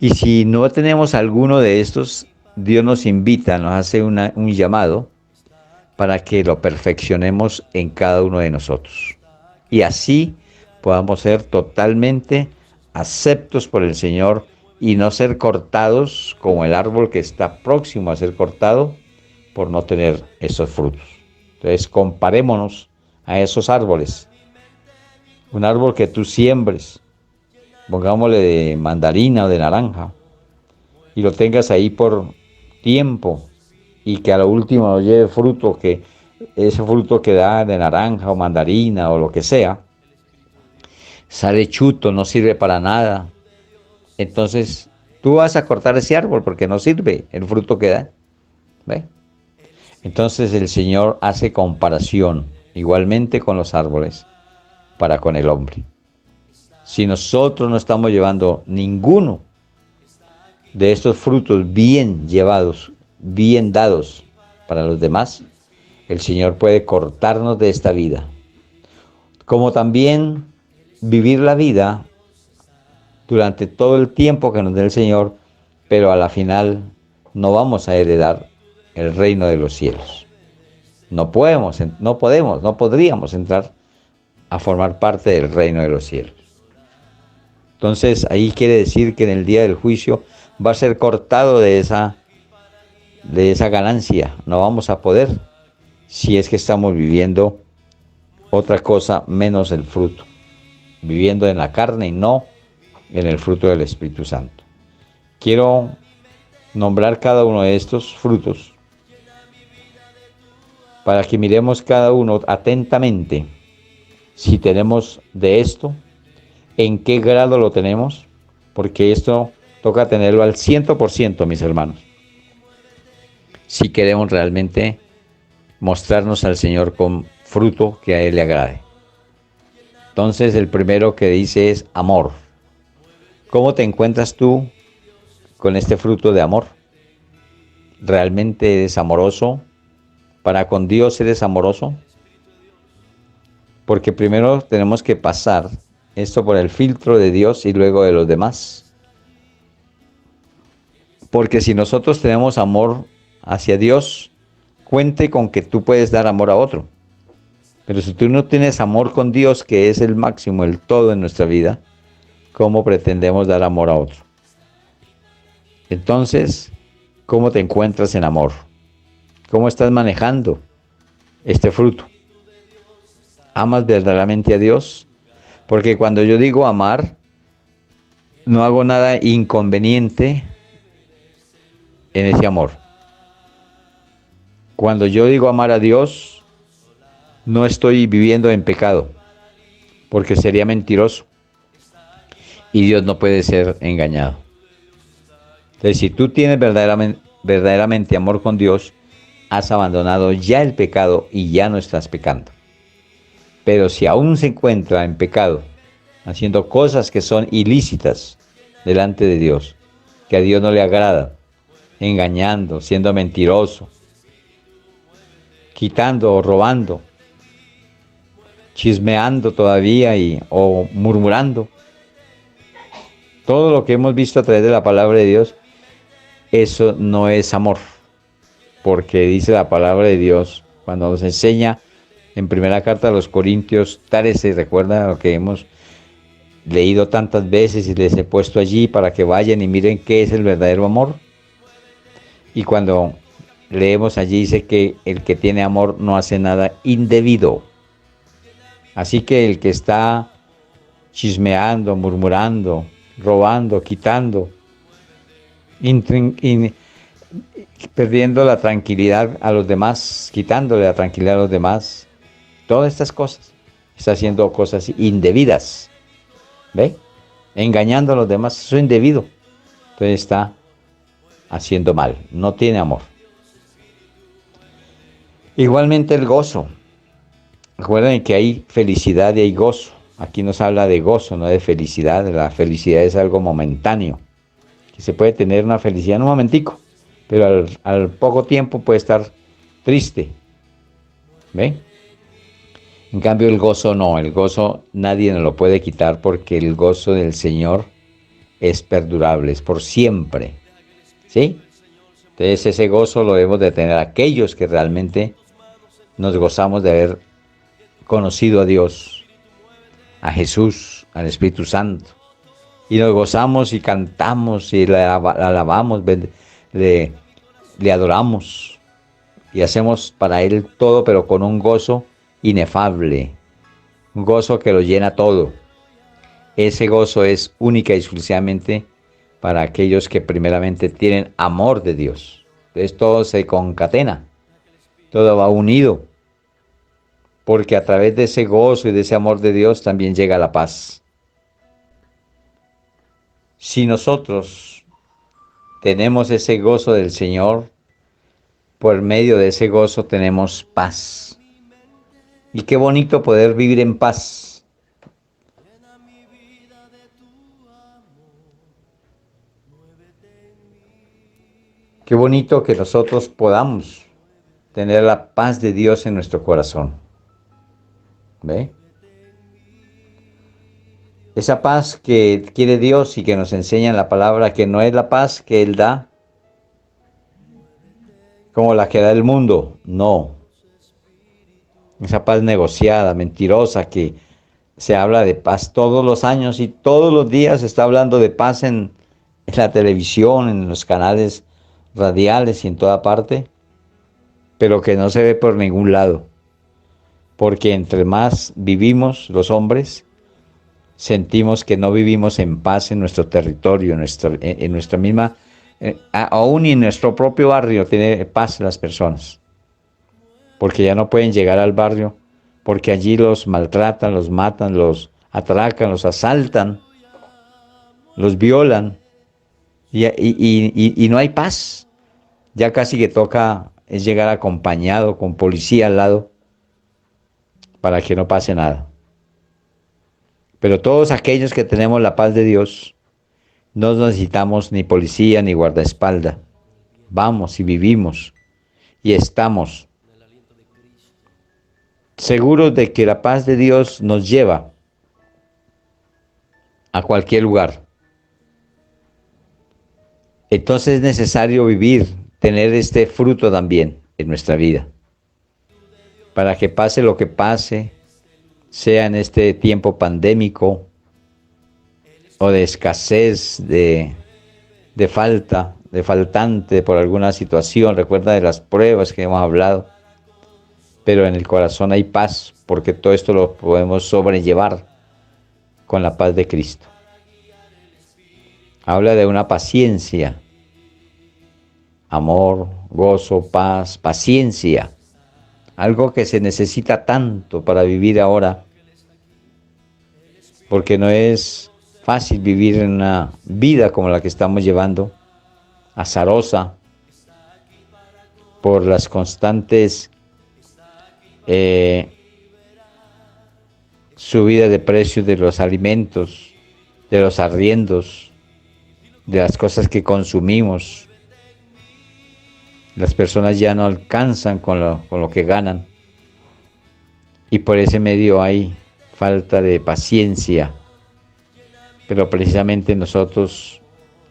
Y si no tenemos alguno de estos, Dios nos invita, nos hace un llamado para que lo perfeccionemos en cada uno de nosotros. Y así podamos ser totalmente aceptos por el Señor y no ser cortados como el árbol que está próximo a ser cortado por no tener esos frutos. Entonces comparémonos a esos árboles. Un árbol que tú siembres, pongámosle de mandarina o de naranja, y lo tengas ahí por tiempo, y que a lo último no lleve fruto, que ese fruto que da de naranja o mandarina o lo que sea, sale chuto, no sirve para nada. Entonces tú vas a cortar ese árbol porque no sirve el fruto que da. ¿Ve? Entonces el Señor hace comparación igualmente con los árboles para con el hombre. Si nosotros no estamos llevando ninguno de estos frutos bien llevados, bien dados para los demás, el Señor puede cortarnos de esta vida. Como también vivir la vida durante todo el tiempo que nos dé el Señor, pero a la final no vamos a heredar el reino de los cielos. No podemos, no podríamos entrar a formar parte del reino de los cielos. Entonces ahí quiere decir que en el día del juicio va a ser cortado de esa ganancia. No vamos a poder si es que estamos viviendo otra cosa menos el fruto, viviendo en la carne y no en el fruto del Espíritu Santo. Quiero nombrar cada uno de estos frutos para que miremos cada uno atentamente si tenemos de esto, en qué grado lo tenemos, porque esto toca tenerlo al 100%, mis hermanos, si queremos realmente mostrarnos al Señor con fruto que a Él le agrade. Entonces el primero que dice es amor. ¿Cómo te encuentras tú con este fruto de amor? ¿Realmente eres amoroso? ¿Para con Dios eres amoroso? Porque primero tenemos que pasar esto por el filtro de Dios y luego de los demás. Porque si nosotros tenemos amor hacia Dios, cuente con que tú puedes dar amor a otro. Pero si tú no tienes amor con Dios, que es el máximo, el todo en nuestra vida, ¿cómo pretendemos dar amor a otro? Entonces, ¿cómo te encuentras en amor? ¿Cómo estás manejando este fruto? ¿Amas verdaderamente a Dios? Porque cuando yo digo amar, no hago nada inconveniente en ese amor. Cuando yo digo amar a Dios, no estoy viviendo en pecado, porque sería mentiroso. Y Dios no puede ser engañado. Entonces, si tú tienes verdaderamente amor con Dios, has abandonado ya el pecado y ya no estás pecando. Pero si aún se encuentra en pecado, haciendo cosas que son ilícitas delante de Dios, que a Dios no le agrada, engañando, siendo mentiroso, quitando o robando, chismeando todavía o murmurando, todo lo que hemos visto a través de la palabra de Dios, eso no es amor, porque dice la palabra de Dios, cuando nos enseña en primera carta a los Corintios, tales se recuerda lo que hemos leído tantas veces y les he puesto allí para que vayan y miren qué es el verdadero amor. Y cuando leemos allí dice que el que tiene amor no hace nada indebido. Así que el que está chismeando, murmurando, robando, quitando, perdiendo la tranquilidad a los demás, quitándole la tranquilidad a los demás, todas estas cosas, está haciendo cosas indebidas, ¿ve? Engañando a los demás, eso es indebido. Entonces está haciendo mal, no tiene amor. Igualmente el gozo. Recuerden que hay felicidad y hay gozo. Aquí nos habla de gozo, no de felicidad. La felicidad es algo momentáneo, que se puede tener una felicidad en un momentico, pero al poco tiempo puede estar triste. ¿Ve? En cambio el gozo no, el gozo nadie nos lo puede quitar porque el gozo del Señor es perdurable, es por siempre. ¿Sí? Entonces ese gozo lo debemos de tener aquellos que realmente nos gozamos de haber conocido a Dios, a Jesús, al Espíritu Santo. Y nos gozamos y cantamos y le alabamos, le adoramos y hacemos para Él todo, pero con un gozo inefable, un gozo que lo llena todo. Ese gozo es única y exclusivamente para aquellos que primeramente tienen amor de Dios. Entonces todo se concatena, todo va unido, porque a través de ese gozo y de ese amor de Dios también llega la paz. Si nosotros tenemos ese gozo del Señor, por medio de ese gozo tenemos paz. Y qué bonito poder vivir en paz. Qué bonito que nosotros podamos tener la paz de Dios en nuestro corazón. ¿Ve? Esa paz que quiere Dios y que nos enseña en la palabra, que no es la paz que Él da, como la que da el mundo. No, esa paz negociada, mentirosa, que se habla de paz todos los años y todos los días se está hablando de paz en la televisión, en los canales radiales y en toda parte, pero que no se ve por ningún lado, porque entre más vivimos los hombres, sentimos que no vivimos en paz en nuestro territorio, en nuestra misma, aún en nuestro propio barrio tiene paz las personas, porque ya no pueden llegar al barrio, porque allí los maltratan, los matan, los atracan, los asaltan, los violan, y no hay paz. Ya casi que toca es llegar acompañado con policía al lado para que no pase nada. Pero todos aquellos que tenemos la paz de Dios, no necesitamos ni policía ni guardaespaldas. Vamos y vivimos y estamos seguros de que la paz de Dios nos lleva a cualquier lugar. Entonces es necesario vivir, tener este fruto también en nuestra vida, para que pase lo que pase, sea en este tiempo pandémico o de escasez, de falta, de faltante por alguna situación. Recuerda de las pruebas que hemos hablado, pero en el corazón hay paz, porque todo esto lo podemos sobrellevar con la paz de Cristo. Habla de una paciencia, amor, gozo, paz, paciencia, algo que se necesita tanto para vivir ahora, porque no es fácil vivir en una vida como la que estamos llevando, azarosa, por las constantes subidas de precios de los alimentos, de los arriendos, de las cosas que consumimos. Las personas ya no alcanzan con lo que ganan, y por ese medio hay falta de paciencia. Pero precisamente nosotros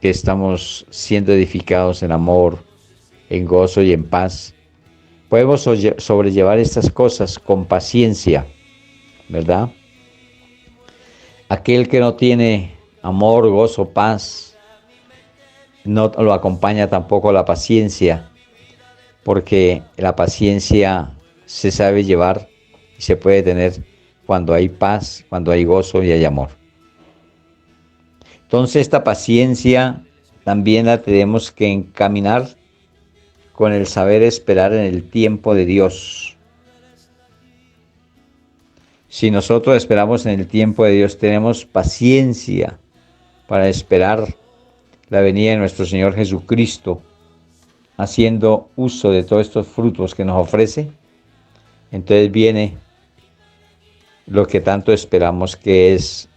que estamos siendo edificados en amor, en gozo y en paz, podemos sobrellevar estas cosas con paciencia, ¿verdad? Aquel que no tiene amor, gozo, paz, no lo acompaña tampoco la paciencia, porque la paciencia se sabe llevar y se puede tener cuando hay paz, cuando hay gozo y hay amor. Entonces esta paciencia también la tenemos que encaminar con el saber esperar en el tiempo de Dios. Si nosotros esperamos en el tiempo de Dios, tenemos paciencia para esperar la venida de nuestro Señor Jesucristo, haciendo uso de todos estos frutos que nos ofrece, entonces viene lo que tanto esperamos, que es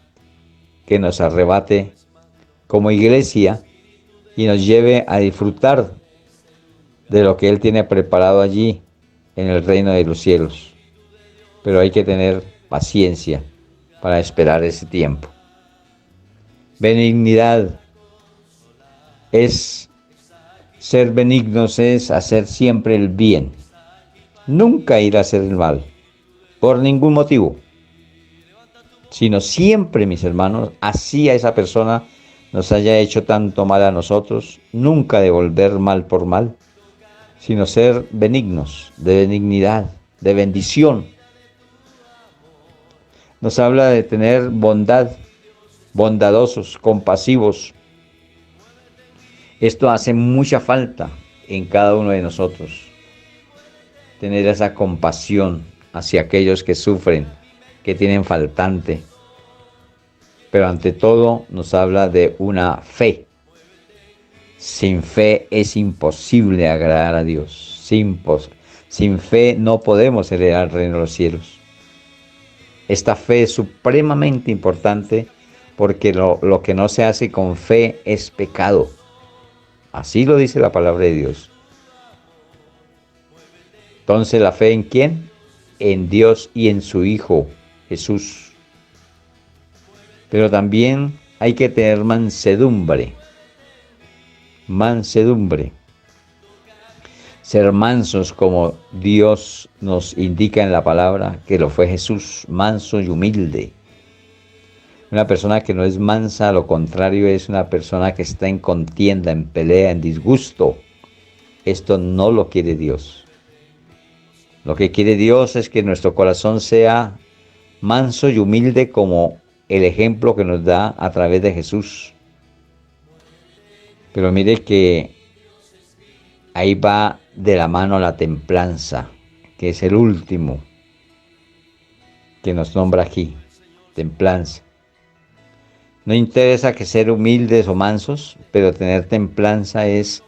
que nos arrebate como iglesia y nos lleve a disfrutar de lo que Él tiene preparado allí en el reino de los cielos. Pero hay que tener paciencia para esperar ese tiempo. Benignidad es ser benignos, es hacer siempre el bien, nunca ir a hacer el mal, por ningún motivo, sino siempre, mis hermanos, así a esa persona nos haya hecho tanto mal a nosotros, nunca devolver mal por mal, sino ser benignos, de benignidad, de bendición. Nos habla de tener bondad, bondadosos, compasivos. Esto hace mucha falta en cada uno de nosotros, tener esa compasión hacia aquellos que sufren, que tienen faltante. Pero ante todo nos habla de una fe. Sin fe es imposible agradar a Dios. Sin fe no podemos heredar el reino de los cielos. Esta fe es supremamente importante, porque lo que no se hace con fe es pecado. Así lo dice la palabra de Dios. Entonces, ¿la fe en quién? En Dios y en su Hijo, Jesús. Pero también hay que tener mansedumbre. Mansedumbre. ser mansos como Dios nos indica en la palabra, que lo fue Jesús, manso y humilde. Una persona que no es mansa, a lo contrario, es una persona que está en contienda, en pelea, en disgusto. Esto no lo quiere Dios. Lo que quiere Dios es que nuestro corazón sea manso y humilde como el ejemplo que nos da a través de Jesús. Pero mire que ahí va de la mano la templanza, que es el último que nos nombra aquí, templanza. No interesa que ser humildes o mansos, pero tener templanza es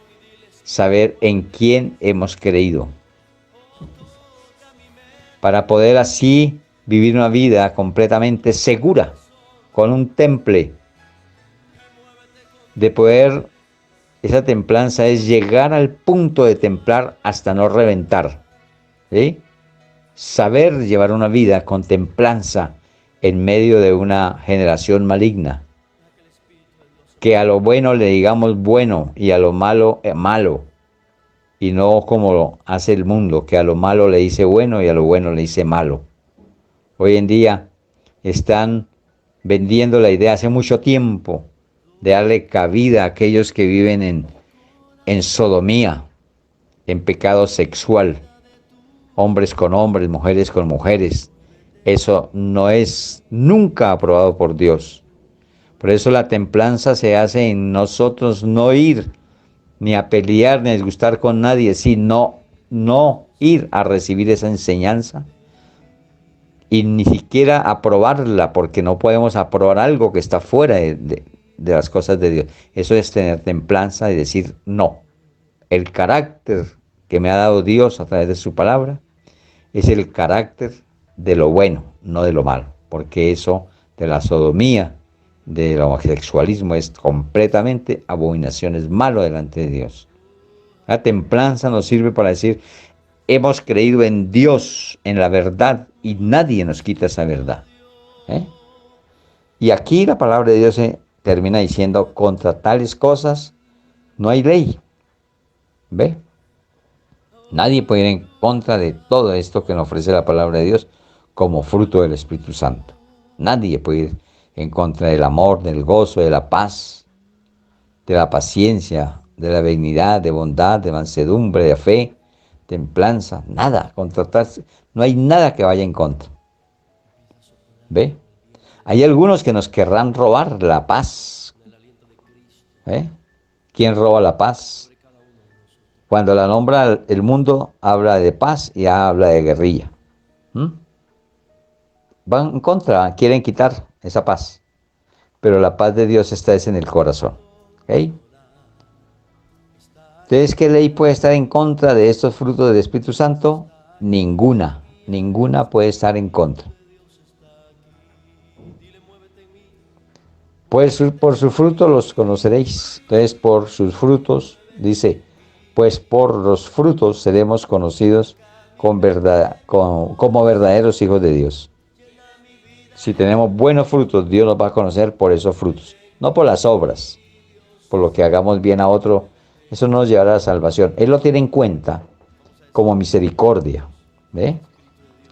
saber en quién hemos creído, para poder así vivir una vida completamente segura, con un temple, de poder, esa templanza es llegar al punto de templar hasta no reventar, ¿sí? Saber llevar una vida con templanza en medio de una generación maligna, que a lo bueno le digamos bueno y a lo malo malo, y no como lo hace el mundo, que a lo malo le dice bueno y a lo bueno le dice malo. Hoy en día están vendiendo la idea hace mucho tiempo de darle cabida a aquellos que viven en sodomía, en pecado sexual, hombres con hombres, mujeres con mujeres. Eso no es nunca aprobado por Dios. Por eso la templanza se hace en nosotros no ir ni a pelear ni a disgustar con nadie, sino no ir a recibir esa enseñanza y ni siquiera aprobarla, porque no podemos aprobar algo que está fuera de las cosas de Dios. Eso es tener templanza y decir no. El carácter que me ha dado Dios a través de su palabra es el carácter de lo bueno, no de lo malo, porque eso de la sodomía, del homosexualismo es completamente abominación, es malo delante de Dios. La templanza nos sirve para decir, hemos creído en Dios, en la verdad, y nadie nos quita esa verdad. Y aquí la palabra de Dios termina diciendo, contra tales cosas no hay ley. ¿Ve? Nadie puede ir en contra de todo esto que nos ofrece la palabra de Dios como fruto del Espíritu Santo. Nadie puede ir en contra del amor, del gozo, de la paz, de la paciencia, de la benignidad, de bondad, de mansedumbre, de fe, templanza. Nada, contra tal, no hay nada que vaya en contra. ¿Ve? Hay algunos que nos querrán robar la paz. ¿Quién roba la paz? Cuando la nombra el mundo, habla de paz y habla de guerrilla. Van en contra, quieren quitar esa paz. Pero la paz de Dios está en el corazón. Entonces, ¿qué ley puede estar en contra de estos frutos del Espíritu Santo? Ninguna puede estar en contra. Pues por sus frutos los conoceréis. Entonces, por sus frutos, dice, pues por los frutos seremos conocidos como verdaderos hijos de Dios. Si tenemos buenos frutos, Dios nos va a conocer por esos frutos, no por las obras, por lo que hagamos bien a otro. Eso no nos llevará a la salvación. Él lo tiene en cuenta como misericordia,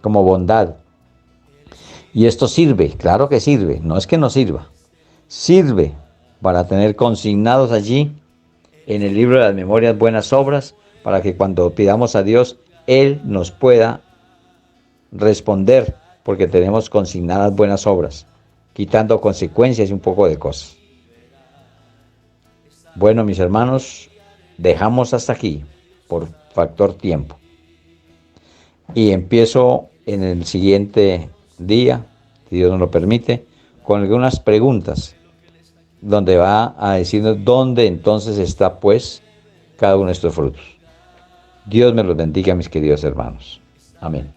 como bondad. Y esto sirve, claro que sirve, no es que no sirva. Sirve para tener consignados allí en el libro de las memorias buenas obras, para que cuando pidamos a Dios, Él nos pueda responder, porque tenemos consignadas buenas obras, quitando consecuencias y un poco de cosas. Bueno, mis hermanos, dejamos hasta aquí por factor tiempo. Y empiezo en el siguiente día, si Dios nos lo permite, con algunas preguntas, donde va a decirnos dónde entonces está pues cada uno de estos frutos. Dios me los bendiga, mis queridos hermanos. Amén.